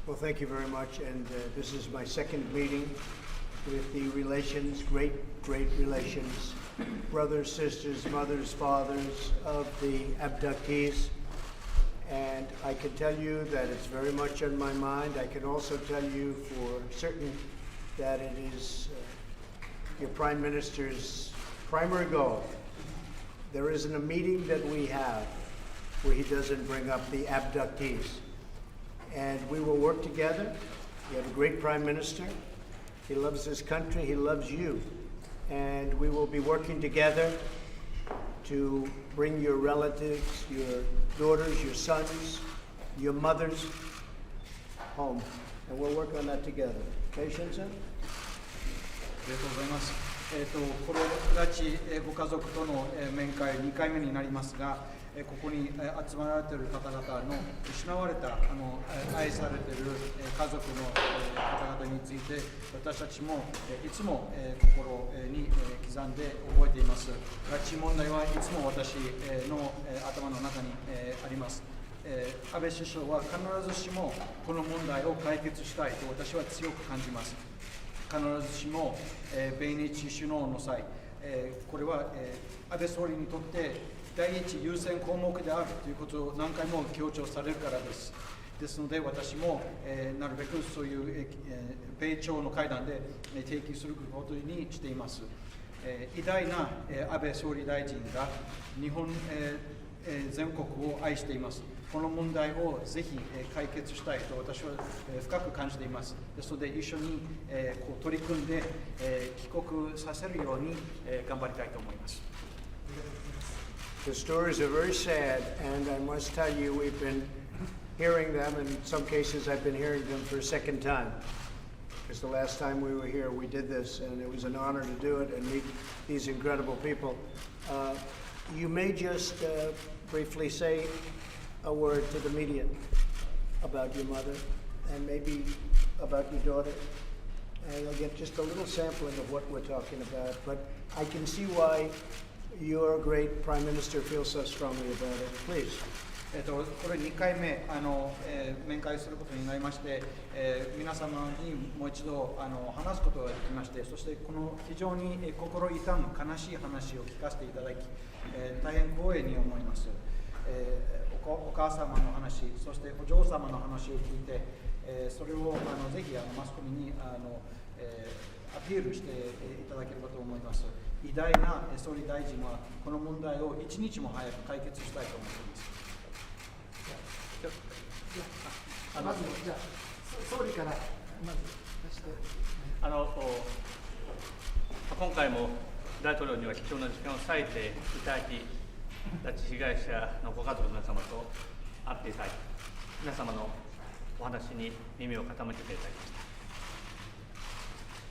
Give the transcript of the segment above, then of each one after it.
Well, thank you very much. And this is my second meeting with the relations, great relations, brothers, sisters, mothers, fathers of the abductees. And I can tell you that it's very much on my mind. I can also tell you for certain that it is your Prime Minister's primary goal. There isn't a meeting that we have where he doesn't bring up the abductees. And we will work together. We have a great Prime Minister. He loves this country. He loves you. And we will be working together to bring your relatives, your daughters, your sons, your mothers home. And we'll work on that together. Okay, Shinsen? ありがとうございます。これ拉致ご家族との面会2回目になりますが、ここに集まられている方々の失われた愛されている家族の方々について私たちもいつも心に刻んで覚えています。拉致問題はいつも私の頭の中にあります。安倍首相は必ずしもこの問題を解決したいと私は強く感じます。必ずしも米日首脳の際、これは安倍総理にとって第一優先項目であるということを何回も強調されるからです。ですので私もなるべくそういう米朝の会談で提起することにしています。偉大な安倍総理大臣が日本全国を愛しています。この問題をぜひ解決したいと私は深く感じています。ですので一緒に取り組んで帰国させるように頑張りたいと思います。The stories are very sad, and I must tell you, we've been hearing them, and in some cases I've been hearing them for a second time. Because the last time we were here, we did this, and it was an honor to do it and meet these incredible people. You may just briefly say a word to the media about your mother, and maybe about your daughter. And you'll get just a little sampling of what we're talking about, but I can see why your great Prime Minister feels so strongly about it. Please. これ2回目面会することになりまして、皆様にもう一度話すことができまして、そしてこの非常に心痛む悲しい話を聞かせていただき、大変光栄に思います。お母様の話、そしてお嬢様の話を聞いて、それをぜひマスコミにアピールしていただければと思います。偉大な総理大臣はこの問題を一日も早く解決したいと思っています。まずじゃあ総理からまず出して。今回も大統領には貴重な時間を割いていただき、拉致被害者のご家族の皆様と会っていただき、皆様のお話に耳を傾けていただきました。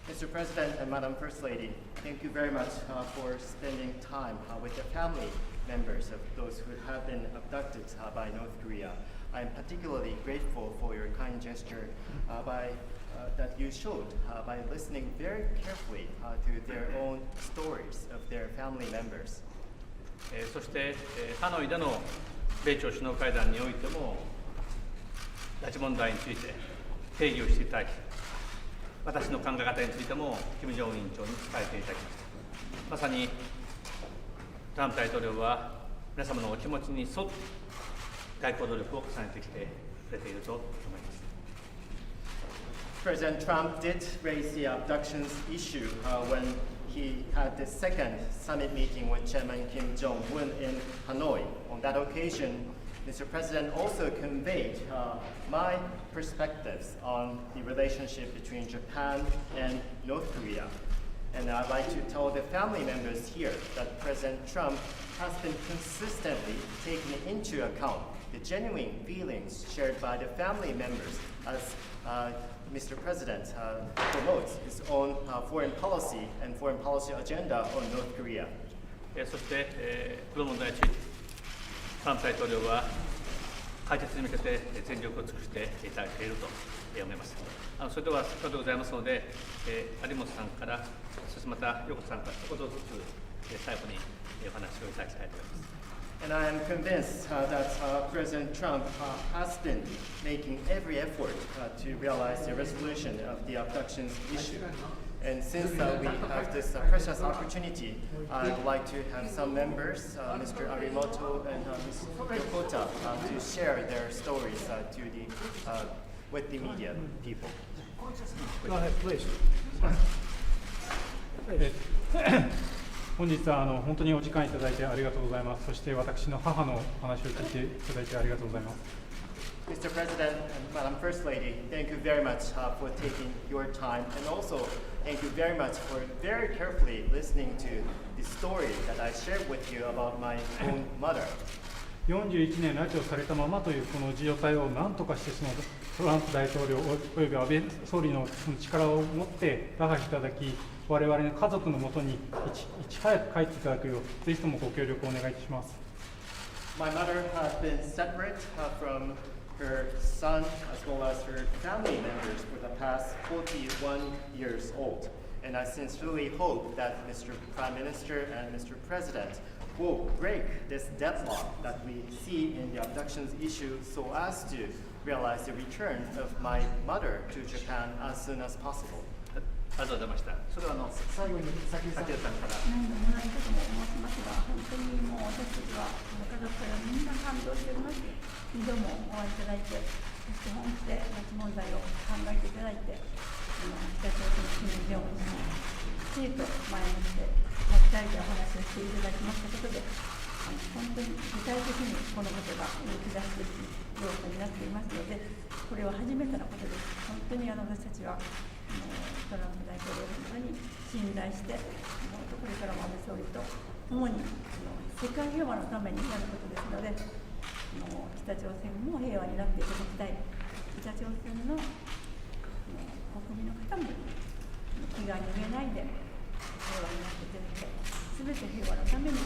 Mr. President and Madam First Lady, thank you very much for spending time with the family members of those who have been abducted by North Korea. I am particularly grateful for your kind gesture that you showed by listening very carefully to their own stories of their family members. そして、ハノイでの米朝首脳会談においても、拉致問題について定義をしていただき、私の考え方についても、金正恩委員長に伝えていただきました。まさに、トランプ大統領は皆様のお気持ちに沿って外交努力を重ねてきてくれていると思います。President Trump did raise the abductions issue when he had the second summit meeting with Chairman Kim Jong-un in Hanoi. On that occasion, Mr. President also conveyed my perspectives on the relationship between Japan and North Korea. And I'd like to tell the family members here that President Trump has been consistently taking into account the genuine feelings shared by the family members as Mr. President promotes his own foreign policy and foreign policy agenda on North Korea. そして、この問題について、トランプ大統領は解決に向けて全力を尽くしていただいていると思います。それでは先ほどございますので、有本さんから、そしてまた横田さんから一言ずつ最後にお話をいただきたいと思います。And I am convinced that President Trump has been making every effort to realize the resolution of the abductions issue. And since we have this precious opportunity, I would like to have some members, Mr. Arimoto and Ms. Yokota, to share their stories with the media people. Go ahead, please. 本日は本当にお時間いただいてありがとうございます。そして私の母のお話を聞いていただいてありがとうございます。Mr. President and Madam First Lady, thank you very much for taking your time, and also thank you very much for very carefully listening to the story that I shared with you about my own mother. 41年拉致をされたままというこの状態を何とかしてそのトランプ大統領および安倍総理のその力を持って打破いただき、我々の家族のもとにいち早く帰っていただくよう、ぜひともご協力をお願いします。My mother has been separate from her son as well as her family members for the past 41 years old. And I sincerely hope that Mr. Prime Minister and Mr. President will break this deadlock that we see in the abductions issue so as to realize the return of my mother to Japan as soon as possible. ありがとうございました。それは最後に先竹内さんから何度もないことも申しますが、本当にもう私たちは家族からみんな感動しております。2度もお会いいただいて、そして本気で拉致問題を考えていただいて、北朝鮮の金正恩氏にきっちりと前もって2人でお話をしていただきましたことで、本当に具体的にこのことが動き出していくようになっていますので、これは初めてのことです。本当に私たちはトランプ大統領を本当に信頼して、これからも安倍総理と共に世界平和のためになることですので、北朝鮮も平和になっていただきたい。北朝鮮の国民の方も気が逃げないで平和になっていただきたい。すべて平和のために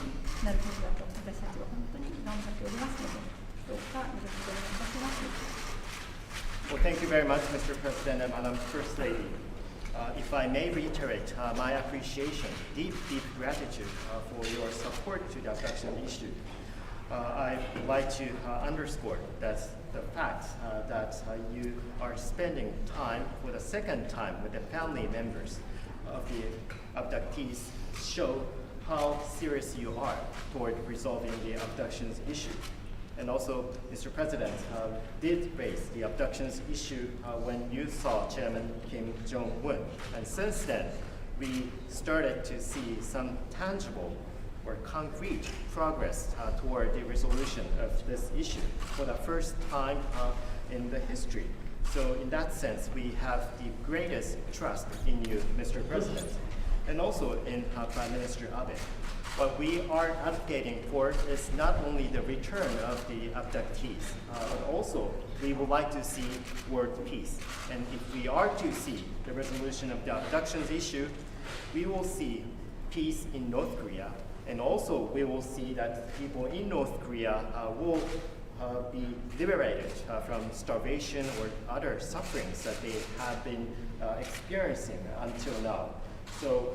なることだと私たちは本当に頑張っておりますので、どうかよろしくお願いいたします。Well, thank you very much, Mr. President and Madam First Lady. If I may reiterate my appreciation, deep gratitude for your support to the abduction issue, I would like to underscore that the fact that you are spending time for the second time with the family members of the abductees show how serious you are toward resolving the abductions issue. And also, Mr. President did raise the abductions issue when you saw Chairman Kim Jong-un. And since then, we started to see some tangible or concrete progress toward the resolution of this issue for the first time in the history. So in that sense, we have the greatest trust in you, Mr. President, and also in Prime Minister Abe. What we are advocating for is not only the return of the abductees, but also we would like to see world peace. And if we are to see the resolution of the abductions issue, we will see peace in North Korea, and also we will see that people in North Korea will be liberated from starvation or other sufferings that they have been experiencing until now. So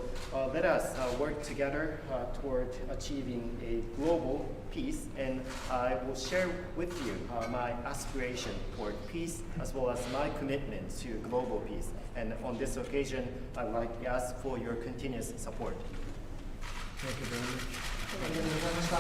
let us work together toward achieving a global peace, and I will share with you my aspiration toward peace as well as my commitment to global peace. And on this occasion, I'd like to ask for your continuous support. Thank you very much. ありがとうございました。